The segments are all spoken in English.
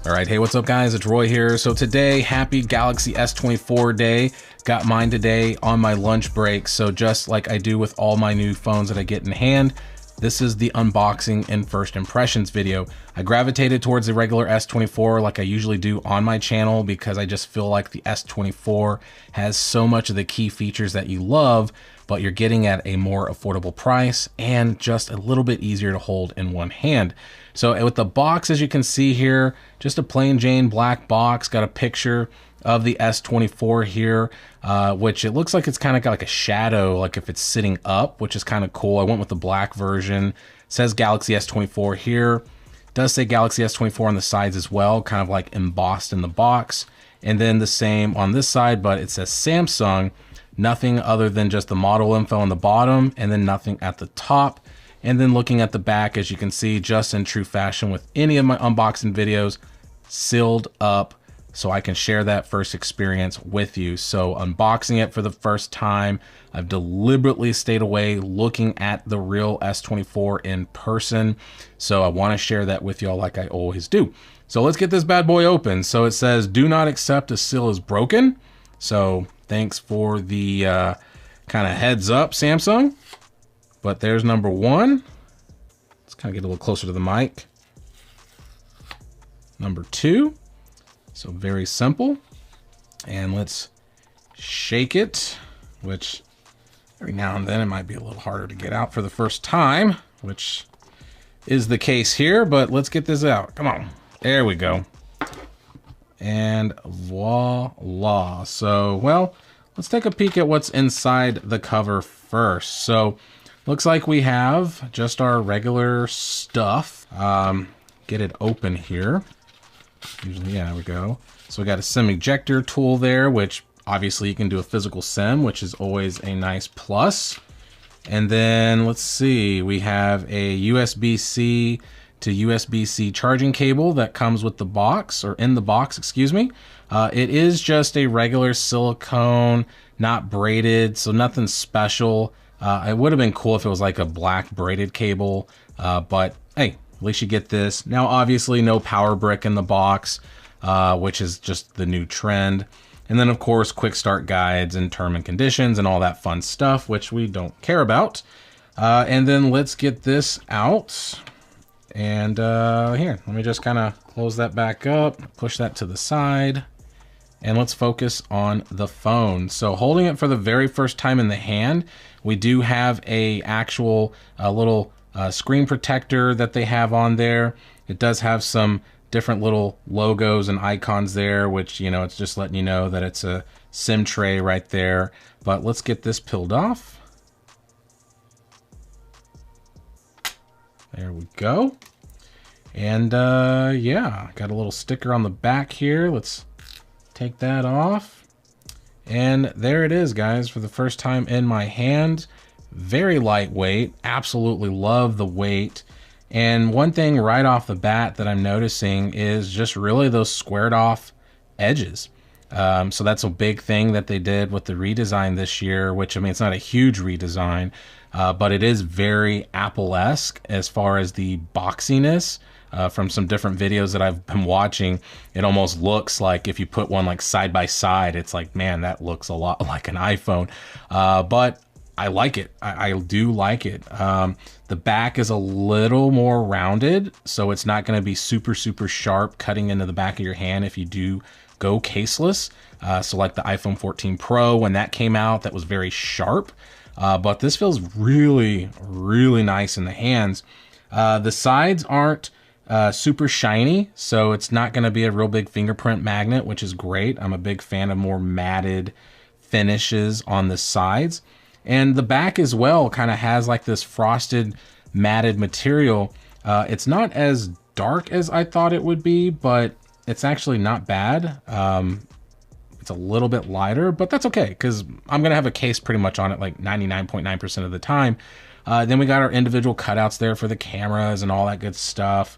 All right, hey, what's up guys? It's Roy here. So today, happy Galaxy S24 day. Got mine today on my lunch break. So just like I do with all my new phones that I get in hand, this is the unboxing and first impressions video. I gravitated towards the regular S24 like I usually do on my channel because I just feel like the S24 has so much of the key features that you love, but you're getting at a more affordable price and just a little bit easier to hold in one hand. So with the box, as you can see here, just a plain Jane black box, got a picture of the S24 here, which it looks like it's kind of got like a shadow, like if it's sitting up, which is kind of cool. I went with the black version. It says Galaxy S24 here. It does say Galaxy S24 on the sides as well, kind of like embossed in the box. And then the same on this side, but it says Samsung, nothing other than just the model info on the bottom and then nothing at the top. And then looking at the back, as you can see, just in true fashion with any of my unboxing videos, sealed up so I can share that first experience with you. So unboxing it for the first time, I've deliberately stayed away looking at the real S24 in person. So I want to share that with y'all like I always do. So let's get this bad boy open. So it says, do not accept a seal is broken. So thanks for the kind of heads up, Samsung. But there's number one. Let's kind of get a little closer to the mic. Number two. So very simple. And let's shake it, which every now and then it might be a little harder to get out for the first time, which is the case here, but let's get this out. Come on. There we go. And voila. So, well, let's take a peek at what's inside the cover first. So, looks like we have just our regular stuff. Get it open here. Usually, yeah, there we go. So we got a SIM ejector tool there, which obviously you can do a physical SIM, which is always a nice plus. And then let's see, we have a USB-C to USB-C charging cable that comes with the box, or in the box, excuse me. It is just a regular silicone, not braided, so nothing special. It would have been cool if it was like a black braided cable, but hey, at least you get this. Now, obviously no power brick in the box, which is just the new trend. And then of course, quick start guides and term and conditions and all that fun stuff, which we don't care about. And then let's get this out. And here, let me just kind of close that back up, push that to the side. And let's focus on the phone. So holding it for the very first time in the hand, we do have a actual little screen protector that they have on there. It does have some different little logos and icons there, which, you know, it's just letting you know that it's a SIM tray right there. But let's get this peeled off. There we go. And yeah, got a little sticker on the back here. Let's take that off. And there it is, guys, for the first time in my hand. Very lightweight, absolutely love the weight. And one thing right off the bat that I'm noticing is just really those squared off edges. So that's a big thing that they did with the redesign this year, which, I mean, it's not a huge redesign, but it is very Apple-esque as far as the boxiness. From some different videos that I've been watching, it almost looks like if you put one like side by side, it's like, man, that looks a lot like an iPhone. But I like it. I do like it. The back is a little more rounded, so it's not going to be super, super sharp cutting into the back of your hand if you do go caseless. So like the iPhone 14 Pro, when that came out, that was very sharp. But this feels really, really nice in the hands. The sides aren't super shiny, so it's not going to be a real big fingerprint magnet, which is great. I'm a big fan of more matted finishes on the sides. And the back as well kind of has like this frosted matted material. It's not as dark as I thought it would be, but it's actually not bad. It's a little bit lighter, but that's okay because I'm going to have a case pretty much on it like 99.9% of the time. Then we got our individual cutouts there for the cameras and all that good stuff.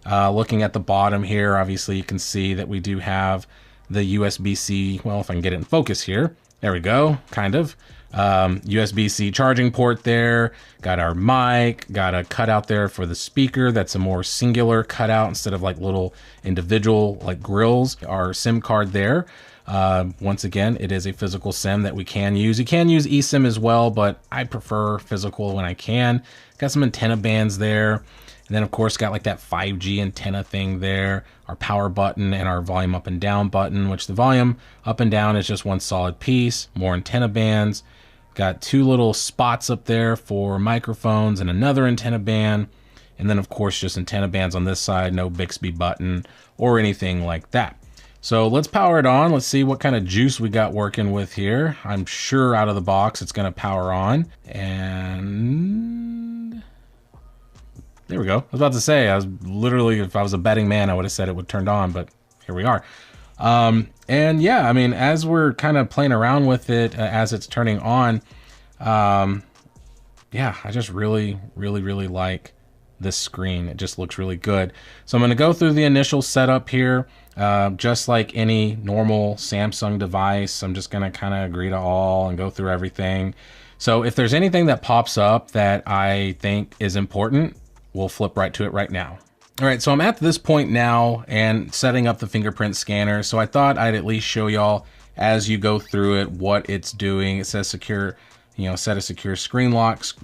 Looking at the bottom here, obviously you can see that we do have the USB-C. Well, if I can get it in focus here, there we go, kind of. USB-C charging port there. Got our mic, got a cutout there for the speaker. That's a more singular cutout instead of like little individual like grills. Our SIM card there. Once again, it is a physical SIM that we can use. You can use eSIM as well, but I prefer physical when I can. Got some antenna bands there. And then of course got like that 5G antenna thing there, our power button and our volume up and down button, which the volume up and down is just one solid piece. More antenna bands. Got two little spots up there for microphones and another antenna band. And then of course just antenna bands on this side, no Bixby button or anything like that. So let's power it on. Let's see what kind of juice we got working with here. I'm sure out of the box it's gonna power on. And there we go. I was about to say, I was literally, if I was a betting man, I would have said it would turn on, but here we are. And yeah, I mean, as we're kind of playing around with it, as it's turning on, yeah, I just really like this screen. It just looks really good. So I'm going to go through the initial setup here, just like any normal Samsung device. I'm just going to kind of agree to all and go through everything. So if there's anything that pops up that I think is important, we'll flip right to it right now. All right, so I'm at this point now and setting up the fingerprint scanner. So I thought I'd at least show y'all as you go through it what it's doing. It says secure, you know, set a secure screen locks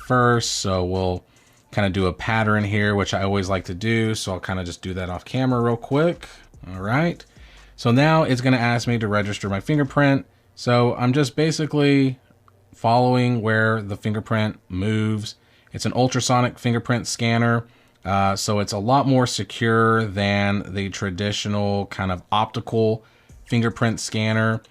first. So we'll kind of do a pattern here, which I always like to do. So I'll kind of just do that off camera real quick. All right. So now it's going to ask me to register my fingerprint. So I'm just basically following where the fingerprint moves. It's an ultrasonic fingerprint scanner. So it's a lot more secure than the traditional kind of optical fingerprint scanner.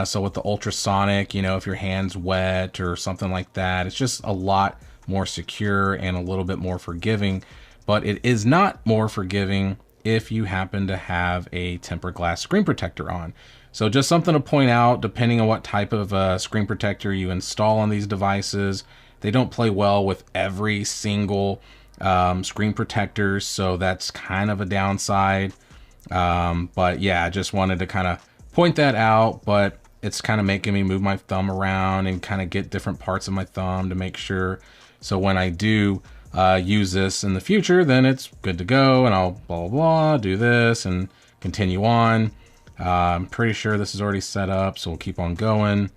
So with the ultrasonic, you know, if your hand's wet or something like that, it's just a lot more secure and a little bit more forgiving. But it is not more forgiving if you happen to have a tempered glass screen protector on. So just something to point out, depending on what type of screen protector you install on these devices, they don't play well with every single screen protectors, so that's kind of a downside. But yeah, I just wanted to kind of point that out, but it's kind of making me move my thumb around and kind of get different parts of my thumb to make sure. So when I do use this in the future, then it's good to go, and I'll blah, blah, blah, do this and continue on. I'm pretty sure this is already set up, so we'll keep on going.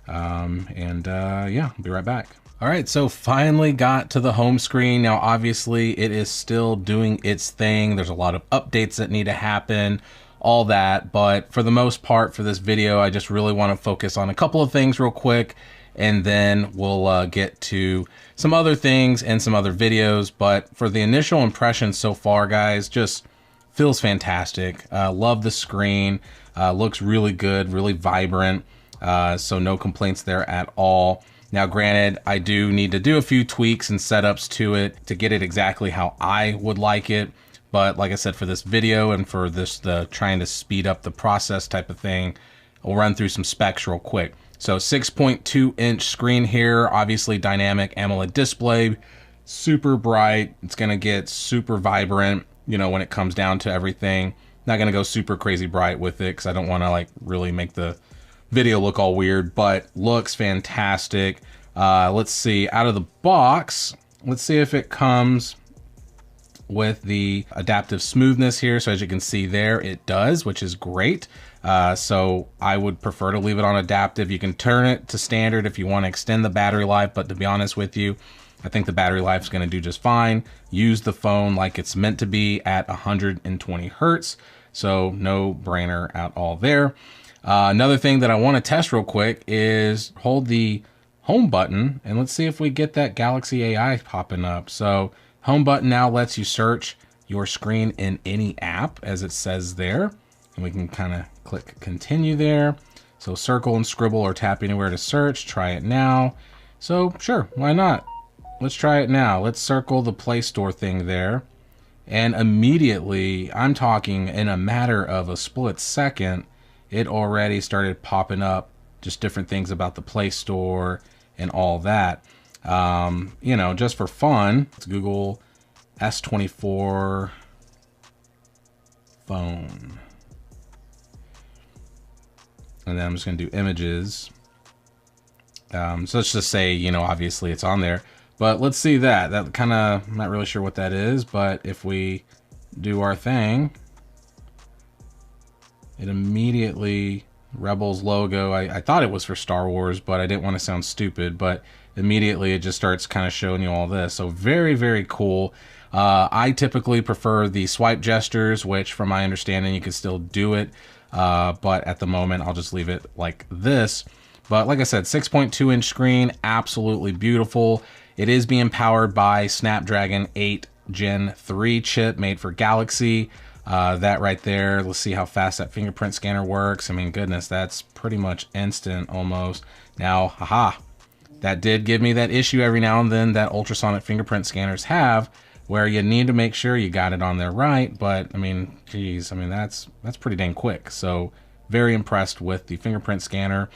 Yeah, I'll be right back. All right, so finally got to the home screen. Now, obviously, it is still doing its thing. There's a lot of updates that need to happen, all that. But for the most part, for this video, I just really want to focus on a couple of things real quick, and then we'll get to some other things and some other videos. But for the initial impression so far, guys, just feels fantastic. Love the screen. Looks really good, really vibrant. So no complaints there at all. Now, granted, I do need to do a few tweaks and setups to it to get it exactly how I would like it. But like I said, for this video and for this, the trying to speed up the process type of thing, I'll run through some specs real quick. So 6.2 inch screen here, obviously dynamic AMOLED display, super bright. It's going to get super vibrant, you know, when it comes down to everything. Not going to go super crazy bright with it because I don't want to like really make the video look all weird, but looks fantastic. Let's see, out of the box, let's see if it comes with the adaptive smoothness here. So as you can see there, it does, which is great. So I would prefer to leave it on adaptive. You can turn it to standard if you want to extend the battery life, but to be honest with you, I think the battery life is going to do just fine. Use the phone like it's meant to be at 120 Hertz. So no brainer at all there. Another thing that I want to test real quick is hold the home button and let's see if we get that Galaxy AI popping up. So home button now lets you search your screen in any app as it says there. And we can kind of click continue there. So circle and scribble or tap anywhere to search. Try it now. So sure, why not? Let's try it now. Let's circle the Play Store thing there. And immediately, I'm talking in a matter of a split second, it already started popping up just different things about the Play Store and all that. You know, just for fun, let's Google S24 phone. And then I'm just going to do images. So let's just say, you know, obviously it's on there, but let's see that kind of, I'm not really sure what that is, but if we do our thing, it immediately, Rebels logo, I thought it was for Star Wars, but I didn't want to sound stupid, but immediately it just starts kind of showing you all this. So very, very cool. I typically prefer the swipe gestures, which from my understanding, you can still do it. But at the moment, I'll just leave it like this. But like I said, 6.2 inch screen, absolutely beautiful. It is being powered by Snapdragon 8 Gen 3 chip made for Galaxy. That right there, let's see how fast that fingerprint scanner works. I mean, goodness, that's pretty much instant almost. Now, haha, that did give me that issue every now and then that ultrasonic fingerprint scanners have, where you need to make sure you got it on there right. But I mean, geez, I mean, that's pretty dang quick. So very impressed with the fingerprint scanner.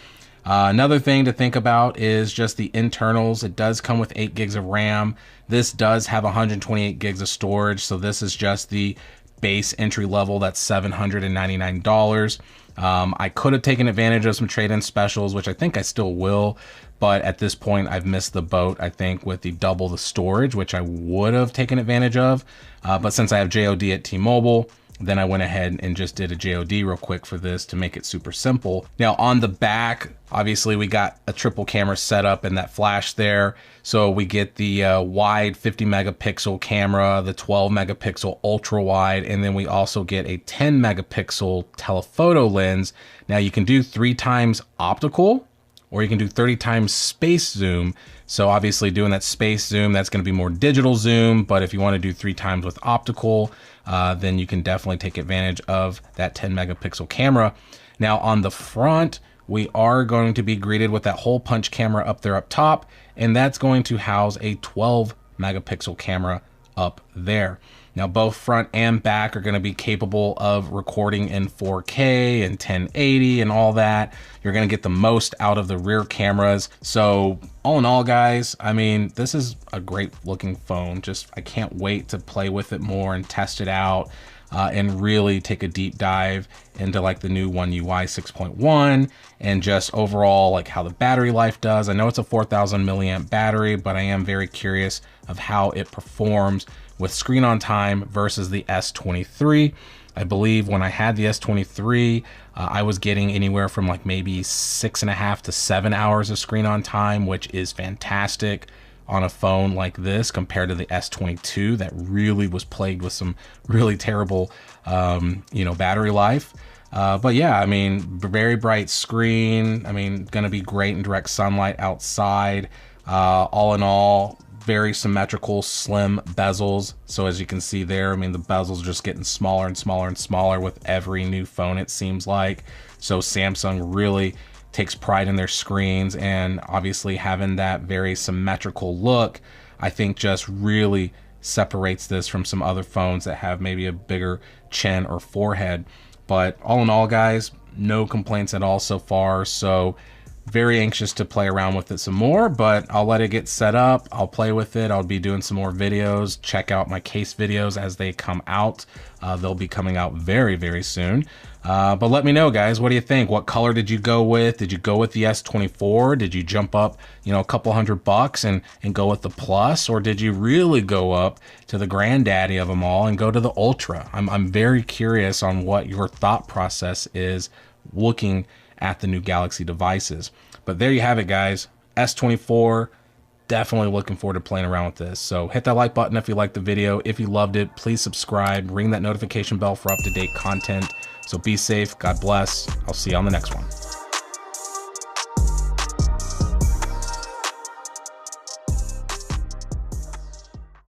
Another thing to think about is just the internals. It does come with 8 gigs of RAM. This does have 128 gigs of storage. So this is just the base entry level. That's $799. I could have taken advantage of some trade-in specials, which I think I still will. But at this point, I've missed the boat, I think, with the double the storage, which I would have taken advantage of. But since I have JOD at T-Mobile, then I went ahead and just did a JOD real quick for this to make it super simple. Now on the back, obviously we got a triple camera setup and that flash there. So we get the wide 50 megapixel camera, the 12 megapixel ultra wide, and then we also get a 10 megapixel telephoto lens. Now you can do 3 times optical, or you can do 30 times space zoom. So obviously doing that space zoom, that's going to be more digital zoom. But if you want to do 3 times with optical, then you can definitely take advantage of that 10 megapixel camera. Now on the front, we are going to be greeted with that hole punch camera up there up top, and that's going to house a 12 megapixel camera up there. Now both front and back are going to be capable of recording in 4K and 1080 and all that. You're going to get the most out of the rear cameras. So all in all, guys, I mean, this is a great looking phone. Just, I can't wait to play with it more and test it out. And really take a deep dive into like the new One UI 6.1 and just overall like how the battery life does. I know it's a 4,000 milliamp battery, but I am very curious of how it performs with screen on time versus the S23. I believe when I had the S23, I was getting anywhere from like maybe 6.5 to 7 hours of screen on time, which is fantastic on a phone like this compared to the S22 that really was plagued with some really terrible, you know, battery life. But yeah, I mean, very bright screen. I mean, gonna be great in direct sunlight outside. All in all, very symmetrical, slim bezels. So as you can see there, I mean, the bezels are just getting smaller and smaller and smaller with every new phone, it seems like. So Samsung really takes pride in their screens, and obviously having that very symmetrical look, I think just really separates this from some other phones that have maybe a bigger chin or forehead. But all in all, guys, no complaints at all so far. So very anxious to play around with it some more, but I'll let it get set up. I'll play with it. I'll be doing some more videos. Check out my case videos as they come out. They'll be coming out very, very soon. But let me know, guys, what do you think? What color did you go with? Did you go with the S24? Did you jump up, you know, a couple $100 and go with the Plus? Or did you really go up to the granddaddy of them all and go to the Ultra? I'm very curious on what your thought process is looking at the new Galaxy devices. But there you have it, guys. S24, definitely looking forward to playing around with this. So hit that like button if you liked the video. If you loved it, please subscribe, ring that notification bell for up-to-date content. So be safe, God bless. I'll see you on the next one.